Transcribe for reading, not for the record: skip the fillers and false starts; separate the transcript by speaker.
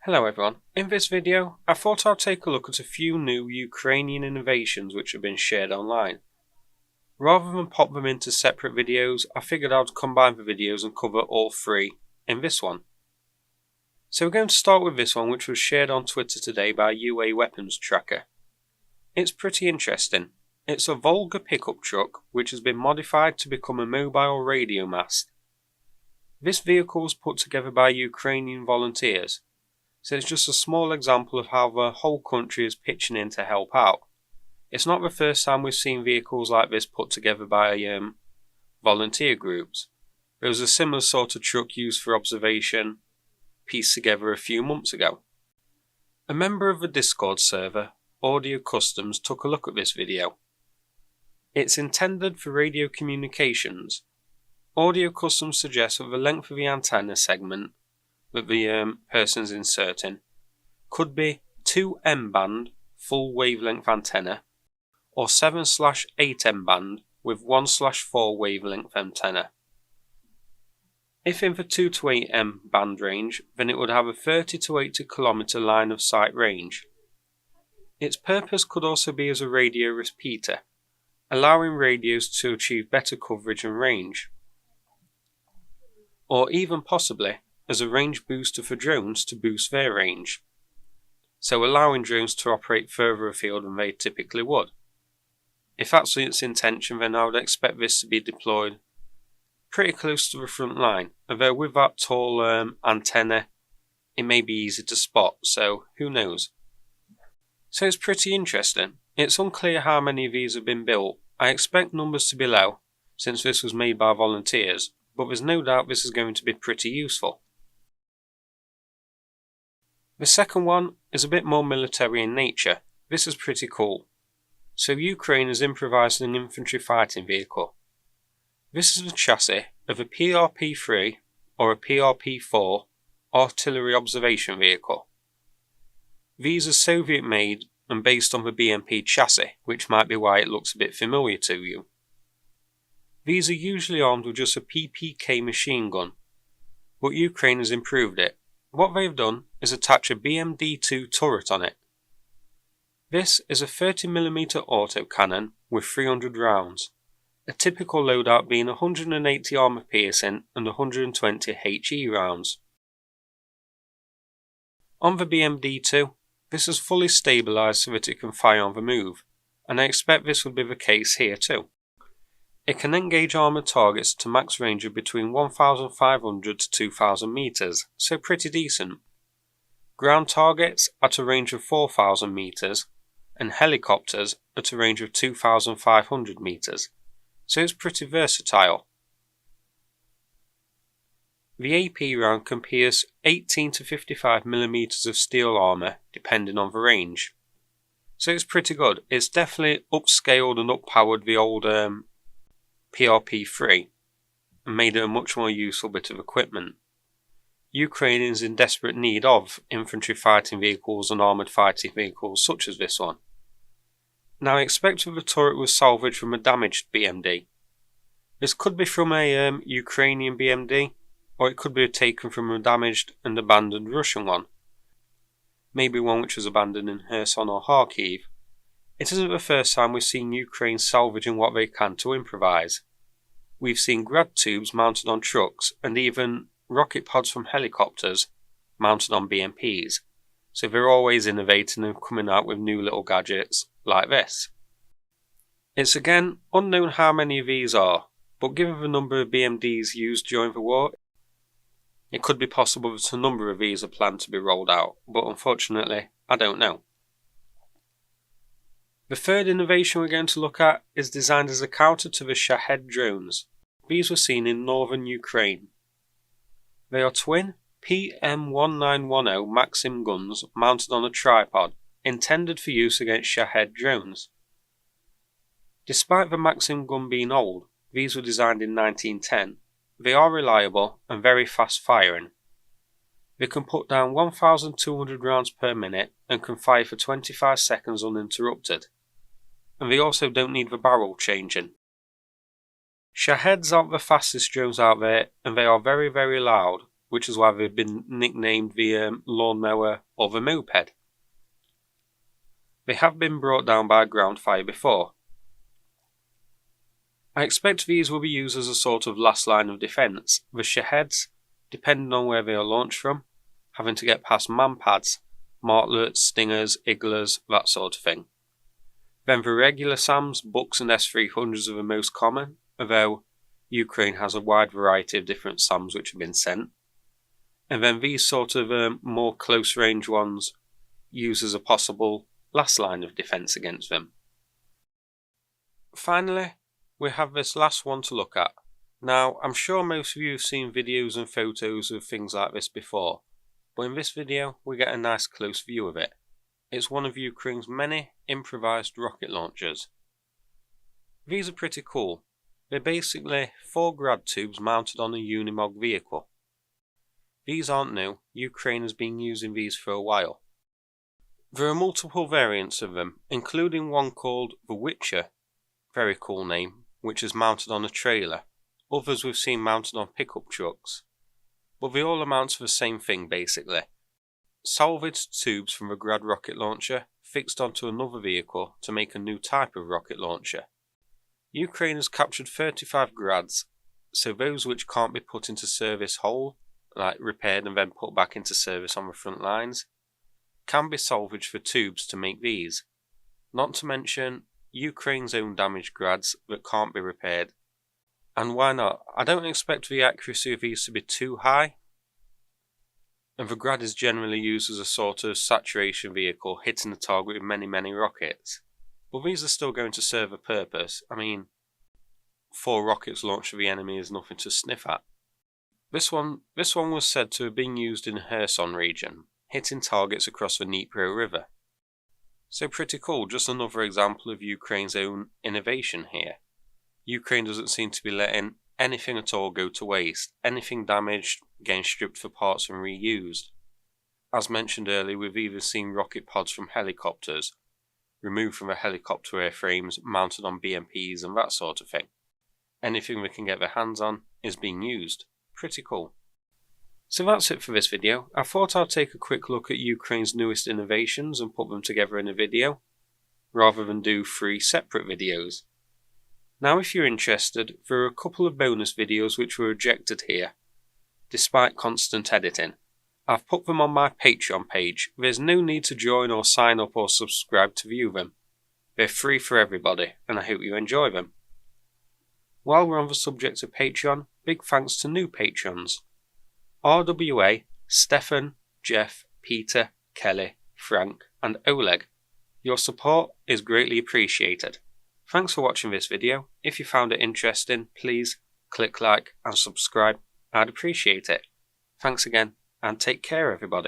Speaker 1: Hello everyone, in this video I thought I'd take a look at a few new Ukrainian innovations which have been shared online. Rather than pop them into separate videos, I figured I'd combine the videos and cover all three in this one. So we're going to start with this one, which was shared on Twitter today by UA Weapons Tracker. It's pretty interesting. It's a Volga pickup truck which has been modified to become a mobile radio mast. This vehicle was put together by Ukrainian volunteers. So it's just a small example of how the whole country is pitching in to help out. It's not the first time we've seen vehicles like this put together by volunteer groups. There was a similar sort of truck used for observation pieced together a few months ago. A member of the Discord server, Audio Customs, took a look at this video. It's intended for radio communications. Audio Customs suggests that the length of the antenna segment that the person's inserting could be 2 M-band full wavelength antenna or 7/8 M-band with 1/4 wavelength antenna. If in the 2 to 8 M-band range, then it would have a 30 to 80 km line of sight range. Its purpose could also be as a radio repeater, allowing radios to achieve better coverage and range, or even possibly as a range booster for drones to boost their range, so allowing drones to operate further afield than they typically would. If that's its intention, then I would expect this to be deployed pretty close to the front line, although with that tall antenna it may be easy to spot, so who knows. So it's pretty interesting. It's unclear how many of these have been built. I expect numbers to be low since this was made by volunteers, but there's no doubt this is going to be pretty useful. The second one is a bit more military in nature. This is pretty cool. So Ukraine has improvised an infantry fighting vehicle. This is the chassis of a PRP-3 or a PRP-4 artillery observation vehicle. These are Soviet made and based on the BMP chassis, which might be why it looks a bit familiar to you. These are usually armed with just a PPK machine gun, but Ukraine has improved it. What they've done is attach a BMD-2 turret on it. This is a 30mm autocannon with 300 rounds, a typical loadout being 180 armour piercing and 120 HE rounds. On the BMD-2, this is fully stabilised so that it can fire on the move, and I expect this will be the case here too. It can engage armoured targets to max range of between 1,500 to 2,000 metres, so pretty decent. Ground targets at a range of 4,000 metres, and helicopters at a range of 2,500 metres, so it's pretty versatile. The AP round can pierce 18 to 55mm of steel armour depending on the range, so it's pretty good. It's definitely upscaled and uppowered the old PRP-3 and made it a much more useful bit of equipment. Ukraine is in desperate need of infantry fighting vehicles and armoured fighting vehicles such as this one. Now I expect that the turret was salvaged from a damaged BMD. This could be from a Ukrainian BMD, or it could be taken from a damaged and abandoned Russian one. Maybe one which was abandoned in Kherson or Kharkiv. It isn't the first time we've seen Ukraine salvaging what they can to improvise. We've seen grad tubes mounted on trucks and even rocket pods from helicopters mounted on BMPs, so they're always innovating and coming out with new little gadgets like this. It's again unknown how many of these are, but given the number of BMDs used during the war, it could be possible that a number of these are planned to be rolled out, but unfortunately I don't know. The third innovation we're going to look at is designed as a counter to the Shahed drones. These were seen in northern Ukraine. They are twin PM1910 Maxim guns mounted on a tripod, intended for use against Shahed drones. Despite the Maxim gun being old, these were designed in 1910. They are reliable and very fast firing. They can put down 1,200 rounds per minute and can fire for 25 seconds uninterrupted. And they also don't need the barrel changing. Shaheds aren't the fastest drones out there, and they are very, very loud, which is why they've been nicknamed the lawnmower or the moped. They have been brought down by ground fire before. I expect these will be used as a sort of last line of defence, the Shaheds, depending on where they are launched from, having to get past man-pads, martlets, stingers, igglers, that sort of thing. Then the regular SAMs, Buks and S-300s are the most common, although Ukraine has a wide variety of different SAMs which have been sent. And then these sort of more close range ones used as a possible last line of defence against them. Finally, we have this last one to look at. Now, I'm sure most of you have seen videos and photos of things like this before, but in this video we get a nice close view of it. It's one of Ukraine's many improvised rocket launchers. These are pretty cool. They're basically 4 grad tubes mounted on a Unimog vehicle. These aren't new, Ukraine has been using these for a while. There are multiple variants of them, including one called the Witcher, very cool name, which is mounted on a trailer. Others we've seen mounted on pickup trucks. But they all amount to the same thing basically. Salvaged tubes from a grad rocket launcher fixed onto another vehicle to make a new type of rocket launcher. Ukraine has captured 35 grads, so those which can't be put into service whole, like repaired and then put back into service on the front lines, can be salvaged for tubes to make these. Not to mention Ukraine's own damaged grads that can't be repaired. And why not? I don't expect the accuracy of these to be too high, and the grad is generally used as a sort of saturation vehicle, hitting the target with many rockets. But these are still going to serve a purpose. I mean, 4 rockets launched at the enemy is nothing to sniff at. This one was said to have been used in Kherson region, hitting targets across the Dnipro River. So pretty cool, just another example of Ukraine's own innovation here. Ukraine doesn't seem to be letting anything at all go to waste, anything damaged getting stripped for parts and reused. As mentioned earlier, we've even seen rocket pods from helicopters, removed from the helicopter airframes, mounted on BMPs and that sort of thing. Anything we can get their hands on is being used. Pretty cool. So that's it for this video. I thought I'd take a quick look at Ukraine's newest innovations and put them together in a video, rather than do 3 separate videos. Now if you're interested, there are a couple of bonus videos which were rejected here, despite constant editing. I've put them on my Patreon page. There's no need to join or sign up or subscribe to view them. They're free for everybody, and I hope you enjoy them. While we're on the subject of Patreon, big thanks to new patrons. RWA, Stefan, Jeff, Peter, Kelly, Frank and Oleg. Your support is greatly appreciated. Thanks for watching this video. If you found it interesting, please click like and subscribe. I'd appreciate it. Thanks again and take care everybody.